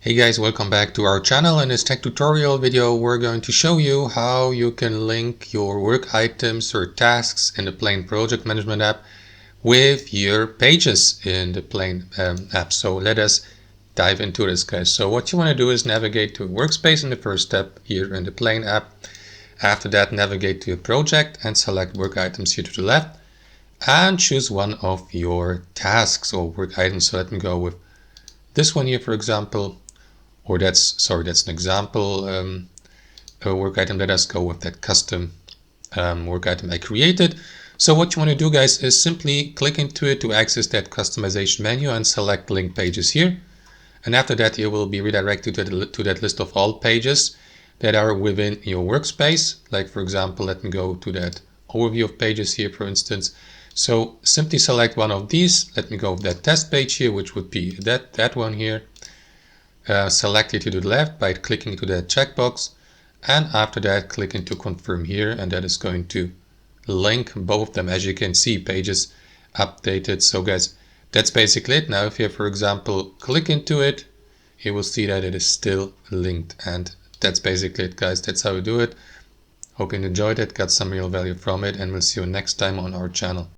Hey guys, welcome back to our channel. In this tech tutorial video, we're going to show you how you can link your work items or tasks in the Plane Project Management app with your pages in the Plane app. So let us dive into this, guys. So what you want to do is navigate to Workspace in the first step here in the Plane app. After that, navigate to your project and select work items here to the left and choose one of your tasks or work items. So let me go with this one here, for example. Or that's an example work item. Let us go with that custom work item I created. So what you want to do, guys, is simply click into it to access that customization menu and select link pages here. And after that, you will be redirected to that list of all pages that are within your workspace. Like, for example, let me go to that overview of pages here, for instance. So simply select one of these. Let me go with that test page here, which would be that one here. Select it to the left by clicking to that checkbox, and after that click into confirm here, and that is going to link both of them. As you can see, pages updated. So guys, that's basically it. Now if you, for example, click into it, you will see that it is still linked, and that's basically it, guys. That's how we do it. Hope you enjoyed it, got some real value from it, and we'll see you next time on our channel.